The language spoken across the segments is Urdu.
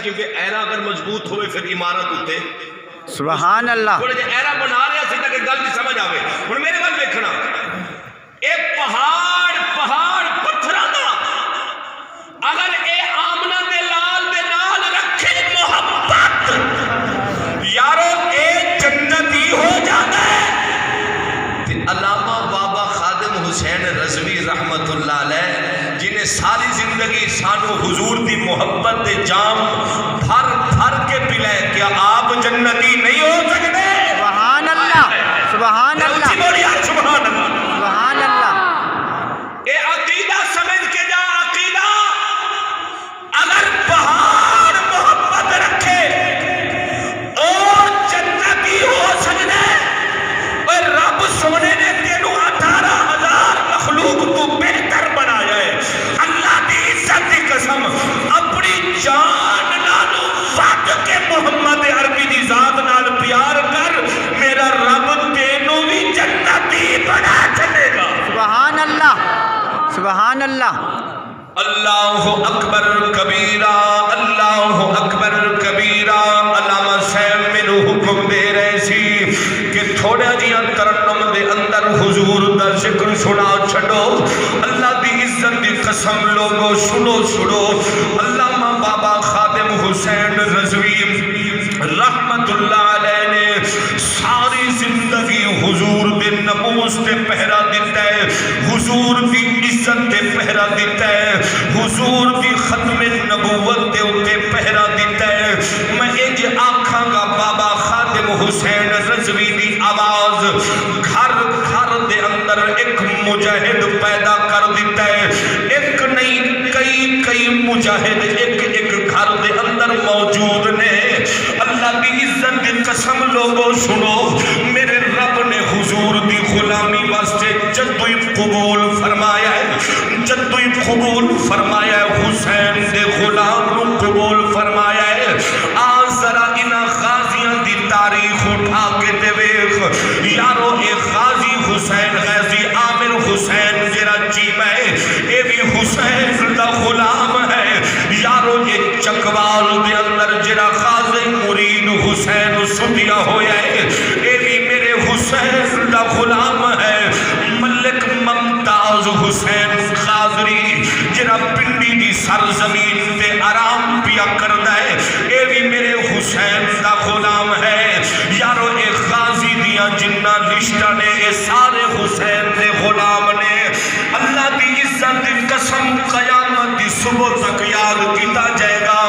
کیونکہ ایرا اگر مضبوط ہوئے پھر عمارت ہوتے سبحان اللہ تھوڑے جے ایرا بنا رہا سی تاکہ گل بھی سمجھ آوے ہن میرے وال دیکھنا ایک پہاڑ پتھراں دا اگر اے آمنہ دے لال دے نال رکھے محبت یارو اے جنتی ہو جاتا ہے۔ علامہ بابا خادم حسین رضوی رحمت اللہ علیہ جنہیں ساری زندگی سانو حضور دی محبت دے جام بھر کے پلائے، کیا آپ جنتی نہیں ہو سکتے؟ سبحان اللہ سبحان اللہ سبحان اللہ سبحان اللہ۔ اے عقیدہ سمجھ کے جا، عقیدہ اگر پہاڑ محبت رکھے اور جنتی ہو سکتے، اور رب سونے نے تینوں 18,000 مخلوق تو بہتر بنایا ہے، اللہ دی عزت دی قسم اپنی جان نالو وعد کے محمد عربی دی ذات نال پیار کر، میرا رب تینوں بھی جنتی بنا چلے گا۔ سبحان اللہ سبحان اللہ۔ اللہ اکبر کبیرہ، اللہ اکبر کبیرہ۔ علامہ صاحب مینو حکم دے رہے سی کہ تھوڑا جیاں ترنم دے اندر حضور دا ذکر سنا چھڑو، اللہ دی عزت دی قسم لوگو سنو۔ علامہ بابا خادم حسین رضوی رحمت اللہ علیہ نے ساری زندگی حضور دے ناموس تے پہرا دیتا ہے، حضور دی عزت تے پہرا دیتا ہے، حضور دی ختم نبوت دے اتے پہرا دیتا ہے۔ میں ایج آنکھاں گا بابا خادم حسین رضوی دی آواز گھر دے اندر ایک مجاہد پیدا کر دیتا ہے، ایک نہیں کئی مجاہد ایک گھر دے اندر موجود نے۔ اللہ دی عزت دی قسم لوگو سنو، میرے رب نے حضور دی غلامی واسطے جدوئی قبول فرمایا ہے، حسین دے غلام نو قبول فرمایا ہے۔ آج ذرا انہاں غازیاں دی تاریخ اٹھا کے دے ویکھ یارو، اے غازی حسین غازی عامر حسین جرا چیمہ ہے، اے بھی حسین دا غلام ہے یارو۔ اے چکوال دے اندر جرا غازی مرید حسین سدیا ہویا ہے، اے بھی میرے حسین دا غلام ہے۔ ملک ممتاز حسین خاضری جرا پنڈی دی سرزمین تے آرام پیا کردہ ہے، اے بھی میرے حسین دا غلام ہے یارو۔ اے غازی دیا جنہ رشتہ نے، اے سارے حسین دے غلام نے۔ اللہ دی عزت دی قسم قیامت دی صبح تک یاد کیتا جائے گا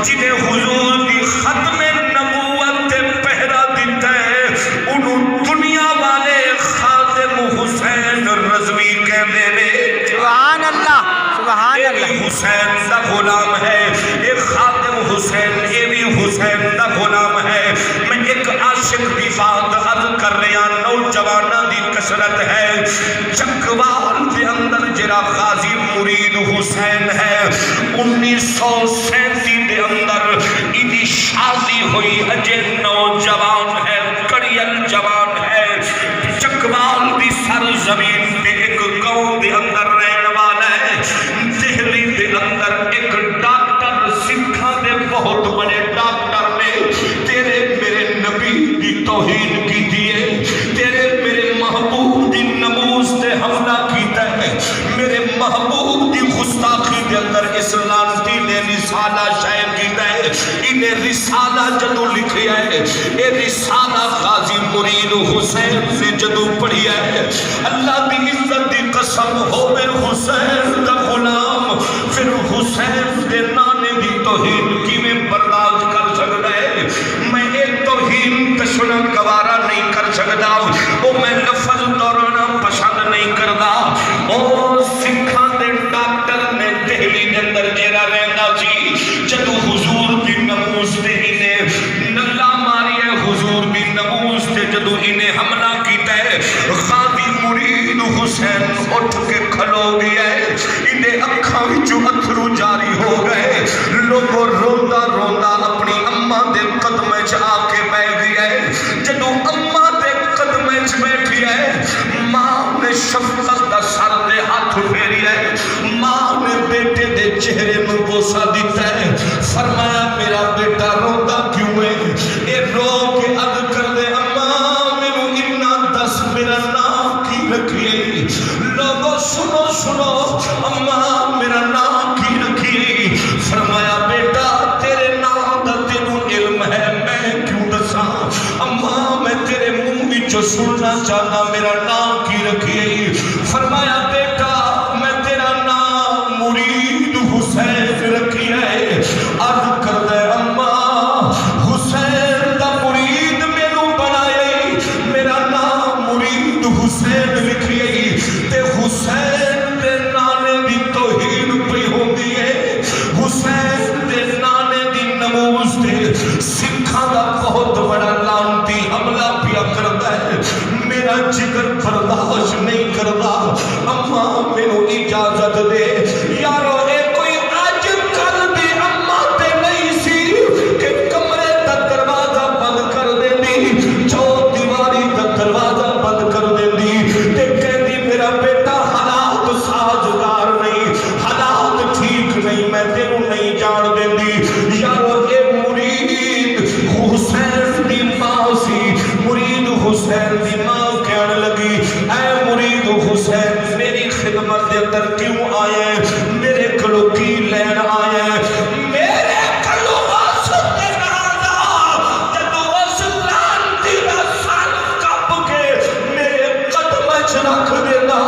جنہیں حضور دی ختم نبوت تے پہرا دیتا ہے، انہوں دنیا والے خادم حسین رضوی کہنے نے۔ سبحان اللہ سبحان اللہ۔ حسین دا غلام ہے، ایک خادم حسین، اے بھی حسین دا غلام ہے۔ میں ایک عاشق دی بات عرض کر رہا، نوجوانہ دی کثرت ہے۔ چکوال دے اندر جرا غازی مرید حسین ہے، 1937 دے اندر انہی شادی ہوئی، اجے نوجوان ہے، کڑیل جوان ہے۔ چکوال دی سرزمین پہ ایک گاؤں دے اندر رہنے والا ہے۔ دہلی دے اندر ایک ڈاکٹر، سکھاں دے بہت بڑے ڈاکٹر نے تیرے میرے نبی دی توہین کی دیئے، تیرے میرے محبوب دی نموز دے حملہ کیتا ہے، میرے محبوب دی گستاخی دے اندر اس لانتی نے رسالہ شائع کیتا ہے۔ انہیں رسالہ جدو لکھیا ہے، اے رسالہ غازی مرید حسین سے جدو پڑھیا ہے، اللہ دی عزت دی قسم ہوئے حسین دا غلام پھر حسین دے نانے دی توہین کی میں برداشت کر سکتا ہے؟ میں ایک توہین تشنہ گوارا نہیں کر سکتا، وہ میں لفظ دورانا پسند نہیں کردا۔ اور سکھاں دے ڈاکٹر نے دہلی دے اندر جیرا رہندا سی، جدو حضور دی نموز تے انہیں نلہ ماری ہے، حضور دی نموز تے جدو انہیں حملہ کیتا ہے، غازی مرید حسین اٹھ کے کھلو گیا ہے، انہیں اکھاں وچوں اتھرو جاری ہو گئے، لوگوں روندا اپنی اماں دے قدمیں آ کے بیٹھ گیا ہے۔ جدو اماں دے قدمیں بیٹھی ہے، ماں نے شفقت دا سر دے ہاتھ پھیری ہے، ماں نے بیٹے دے چہرے میں بوسہ دیتا ہے، فرمایا میرا سننا چاہنا میرا نام کی رکھیے؟ فرمایا بیٹا میں تیرا نام مرید حسین رکھی ہے۔ عرض کر دے اماں حسین دا مرید میرو بنائے، میرا نام مرید حسین لکھیے، تے حسین دے نانے دی توہین پہ ہوندی ہے، حسین دے نانے دی نموز دے سکھاں دا بہت بڑا لانتی حملہ پیا کرتا ہے، میرا جگر برداشت نہیں کرتا۔ اماں مینوں اجازت دے یارو، اے کوئی عجب کل دی اماں تے نہیں سی کہ کمرے دا دروازہ بند کر دیندی، چور دیواری دا دروازہ بند کر دیندی تے کہندی میرا بیٹا حالات سازگار نہیں، حالات ٹھیک نہیں، میں تینوں نہیں جان دیندی۔ یارو اے مرید حسین دی ماں سی، مرید حسین دی ماں کہنے لگی اے مرید حسین میری خدمت دے اندر کیوں آئے، میرے کلو کی لین آئے، میرے کلو واسطے نادا جدو اس لانتی دا سر کپ کے میرے قدم اچ رکھ دینا،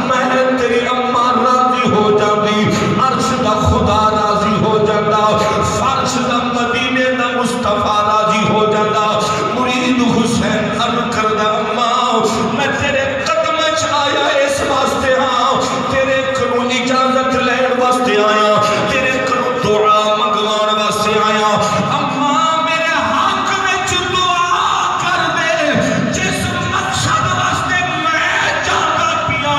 میں تیری اماں راضی ہو جاندی، عرش دا خدا راضی ہو جاندہ، فرش دا مدینے دا مصطفیٰ راضی ہو جاندہ۔ مرید حسین عرض کردہ اماں میں تیرے قدم اچ آیا اس واسطے ہاں، تیرے کلو اجازت لین واسطے آیا، تیرے کلو دعا منگوان واسطے آیا۔ اماں میرے حق وچ دعا کر دے، جس مقصد واسطے میں جانا پیا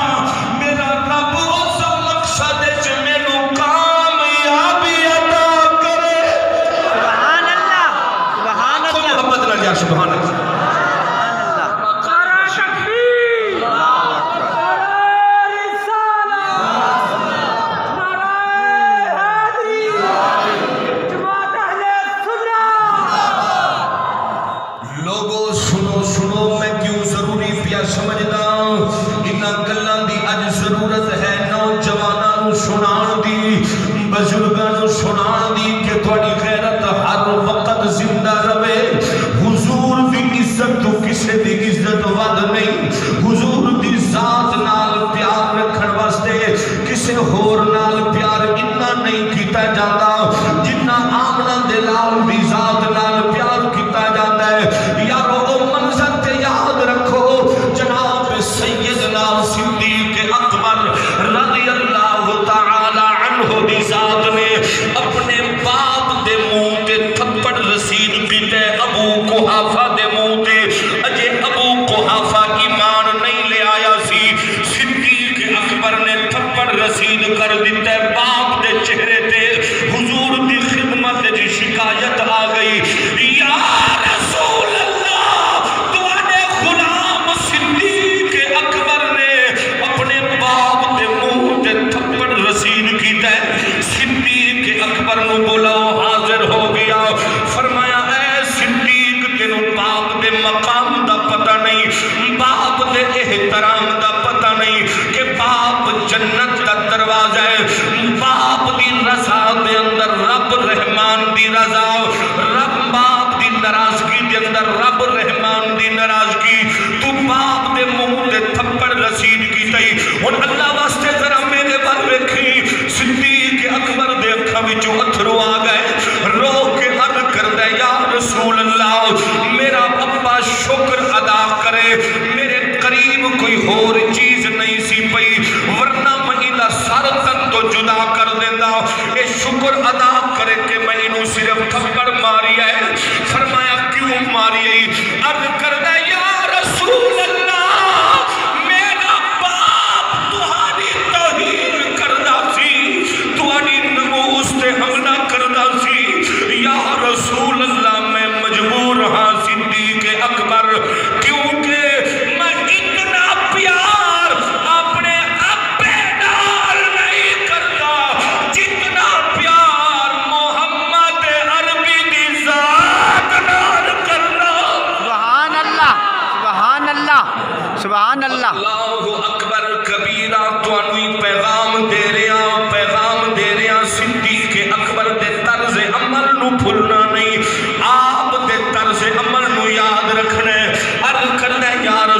میرا رب اس مقصد وچ مینوں کامیابی عطا کرے۔ سبحان اللہ، سبحان تو اللہ، محبت نہ جا سبحان اللہ۔ لوگو سنو سنو میں کیوں ضروری پیا سمجھدا، انہاں گلاں دی اج ضرورت ہے نوجواناں نوں سنان دی، بزرگاں نوں سنان دی کہ تہاڈی غیرت ہر وقت زندہ رہے۔ حضور دی عزت تو کسے دی عزت ود نہیں، حضور دی ذات نال پیار رکھن واسطے کسے ہور نال پیار اتنا نہیں کیتا جاتا جتنا آمنہ دے لال دی ذات نال پیار کیتا جاتا ہے۔ یارو او منظر تے یاد رکھو، جناب سیدنا صدیق اکبر رضی اللہ تعالی عنہ دی ذات نے اپنے باپ دے منہ تے تھپڑ رسید کیتے، ابو قحافہ دے منہ تے اجے ابو قحافہ ایمان نہیں لے آیا سی، صدیق اکبر نے تھپڑ رسید کر دیتے باپ دے چہرے تے، حضور دی خدمت دی شکایت آ گئی، یا رسول اللہ تواڈے غلام صدیق اکبر نے اپنے باپ دے منہ تے تھپڑ رسید کیتا ہے۔ صدیق اکبر نو بلاؤ، حاضر ہو گیا، فرمایا اے صدیق تینوں باپ دے مقام دا پتہ نہیں، باپ دے احترام دا پتہ نہیں کہ باپ جنت دا دروازہ ہے، باپ دی رضا دے اندر رب رحمان دی رضا، رب باپ دی ناراضگی دے اندر رب رحمان دی ناراضگی، تو باپ دے منہ دے تھپڑ رسید کی تئی، اور اللہ واسطے ذرا میرے بار ویکھی۔ صدیق اکبر دے اکھاں وچوں اتھرو آ گئے، رو کے عرض کردے یا رسول اللہ میرا ابا شکر ادا کرے، میرے قریب کوئی اور چیز نہیں سی پئی ورنہ میں دا سر تک تو جدا کر دیندہ، اے شکر ادا کرے کہ میں انہوں صرف تھپڑ ماری ہے۔ فرمایا کیوں ماری ہے؟ عرض کردہ یا رسول اللہ میرا باپ تہاڈی توہین کردہ سی، تہاڈی نموز تے حملہ کردہ سی، یا رسول اللہ میں مجبور ہاں صدیق اکبر، کیونکہ میں اتنا پیار اپنے ابے نال نہیں کرتا جتنا پیار محمد عربی دی ذات نال کرنا۔ سبحان اللہ، سبحان اللہ، سبحان اللہ۔ اللہ اکبر کبیرہ، توانوی پیغام دے رہا صدیق اکبر دے طرز عمل نو بھولنا نہیں، آپ دے طرز عمل نو یاد رکھنا ہے۔ عرض کرنا ہے یا رسول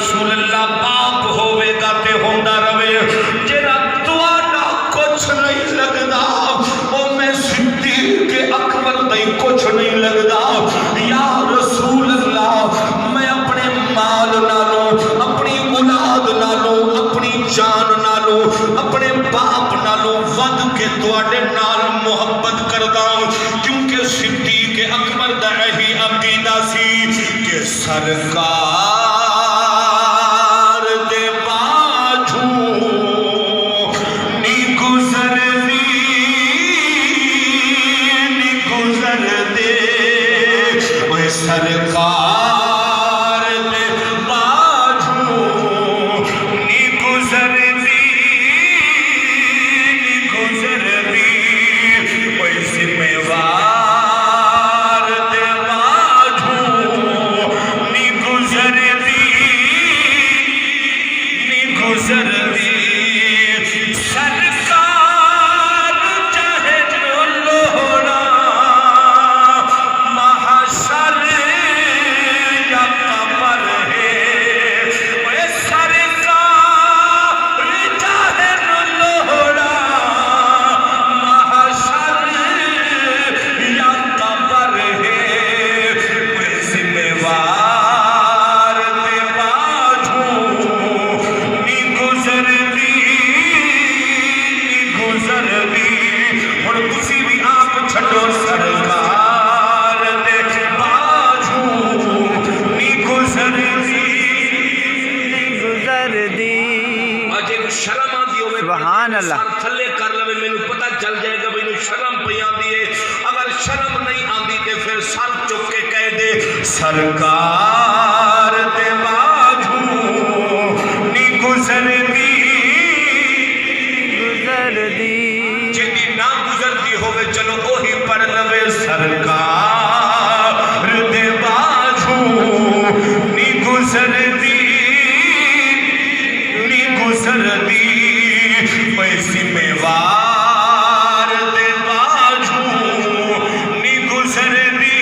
سرکار دے باجو نی گزر دے وہ سرکار دے باجو نی گزر دی وہ ذمہ وار دے باجو نی گزر دی سرکار چاہے لوڑا محشر یا قبر ہے وہ سرکار چاہے لوڑا محشر یا قبر ہے وہ ذمہ وار دے باجو نی گزر دی ہن تسی بھی آپ چھڈو سرکار دے باجو نی گزر دی اجے شرم آندی ہوے سبحان اللہ تھلے کر لوے مینوں پتہ چل جائے گا مینوں شرم پئی آندی ہے اگر شرم نہیں آندی تے پھر سر چک کے کہہ دے سرکار دے باجو نی گزر دی جدی نہ گزرتی ہوئے چلو اوہی پڑھ لوے سرکار دے باجو نی گزر دی میں ذمہ وار دے باجو نی گزر دی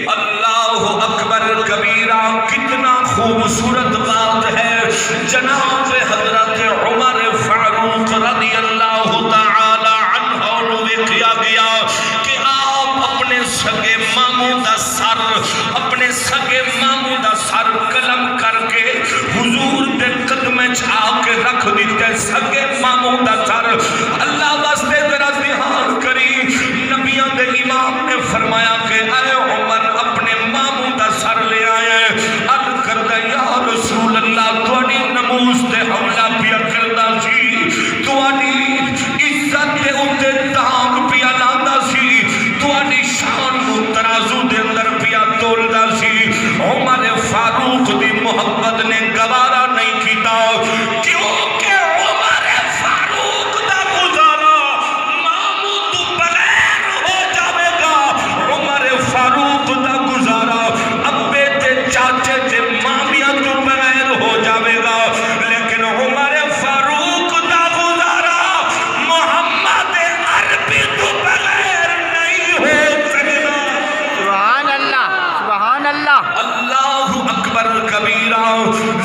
اللہ اکبر کبیرہ کتنا خوبصورت بات ہے جناب حضرت عمر فاروق رضی اللہ تعالی عنہ نے کیا گیا کہ آپ اپنے سگے ماموں دا سر قلم کر کے حضور دے قدمے چھا کے رکھ دیتے سگے ماموں دا سر اللہ واسطے ذرا دھیان کری نبیوں دے امام نے فرمایا کہ اے عمر اپنے ماموں دا سر لے آئے عرض کردہ یا رسول اللہ تھوڑی نموز تے حملہ پیا کردہ سی تھوڑی عزت تے اتے دام پیا لاندہ سی تھوڑی شان کو ترازو دے اندر پیا تولدہ سی عمر فاروق دی محبت نے گوارا نہیں کیتا کیونکہ عمر فاروق دا گزارا ماموں تو بغیر ہو جاوے گا عمر فاروق دا گزارا ابے تے چاچے تے مامیاں تو بغیر ہو جاوے گا لیکن عمر فاروق دا گزارا محمد عربی تو بغیر نہیں ہو سکتا سبحان اللہ اللہ اکبر کبیرہ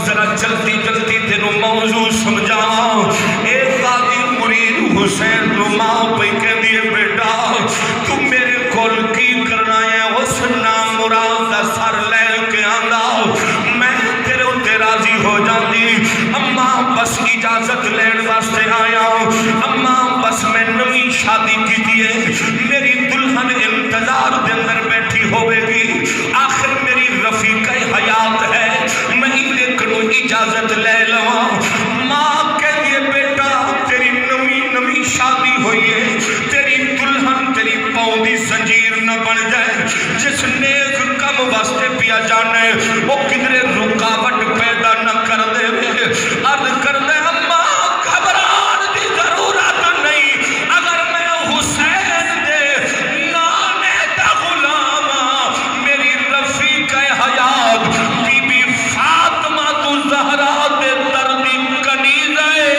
ذرا جلدی تینوں موضوع سمجھاؤں ایک قاضی مرید حسین نو ماں پہ کہہ دیے بیٹا تم میرے کول کی کرنا ہے اس نام مراد دا سر لے کے آندا میں تیرے اتے راضی ہو جاندی اماں بس اجازت لین واسطے آیا اماں بس میں نمی شادی کی دیئے میری دلہن انتظار دے اندر بیٹھی ہوئے گی آخر میری رفیق حیات ہے میں لیکنو اجازت لے لواں ماں کہہ دیے بیٹا تیری نمی شادی ہوئی ہے تیری دلہن تیری پاؤں دی زنجیر نہ بن جائے جس نیک کم واسطے پیا جانے وہ کدھرے رکاوٹ پیدا نہ کر دے عرض کر دے اماں گھبران دی ضرورت نہیں اگر میں حسین دے نانے دا غلام میری رفیق حیات بی بی فاطمہ تو زہرا دے دردی کنیز ہے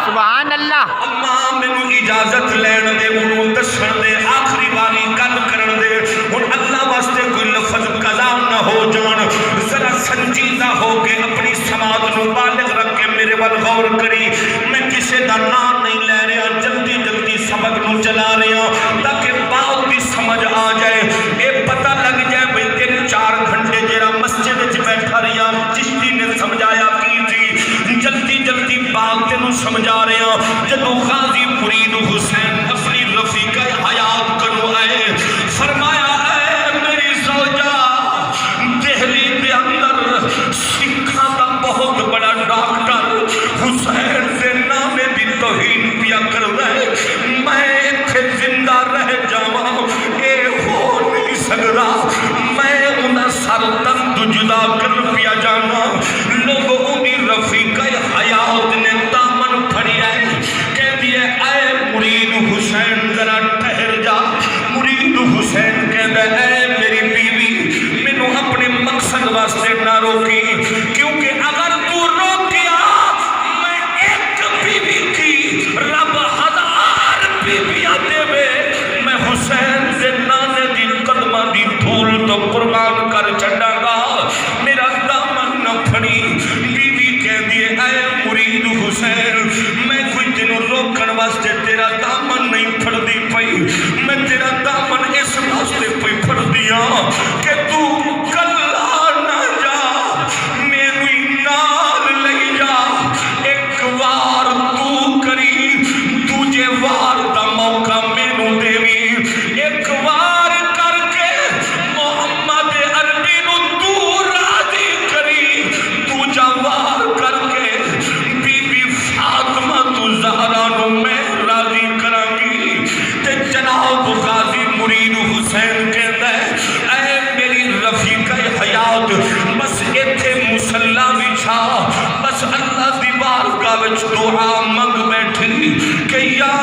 سبحان اللہ اماں مینوں اجازت لین دے انہوں دسن دے آخری باری گل کرن دے ہن اللہ واسطے کوئی لفظ قضا نہ ہو جان ذرا سنجیدہ واسطے نہ روکی، کیونکہ اگر تو روکیا میں ایک بیوی کی رب 1000 بیویاں دے وے، میں حسین دے نانے دی قدمہ دی دھول تو قربان کر چھڑا گا، میرا دامن نہ پھڑی۔ بیوی کہہ دیے اے مرید حسین، میں کوئی تینوں روکن واسطے تیرا دامن نہیں پھڑ دی پئی، میں تیرا دامن اس واسطے پئی پھڑ دیا کہ تو کلا نہ جا، میری نال لے جا، ایک وار تو کری، تجھے وار دا موقع مینوں دیوی، ایک وار کر کے محمد عربی نو تو راضی کری، تجھا وار کر کے بی بی فاطمہ تو زہرا نو میں راضی کراں گی۔ تے جناب غازی مرید حسین کہتا ہے اے میری رفیق حیات، بس ایتھے مصلا بچھا، بس اللہ دی بارگاہ وچ دعا منگ بیٹھی کہ یا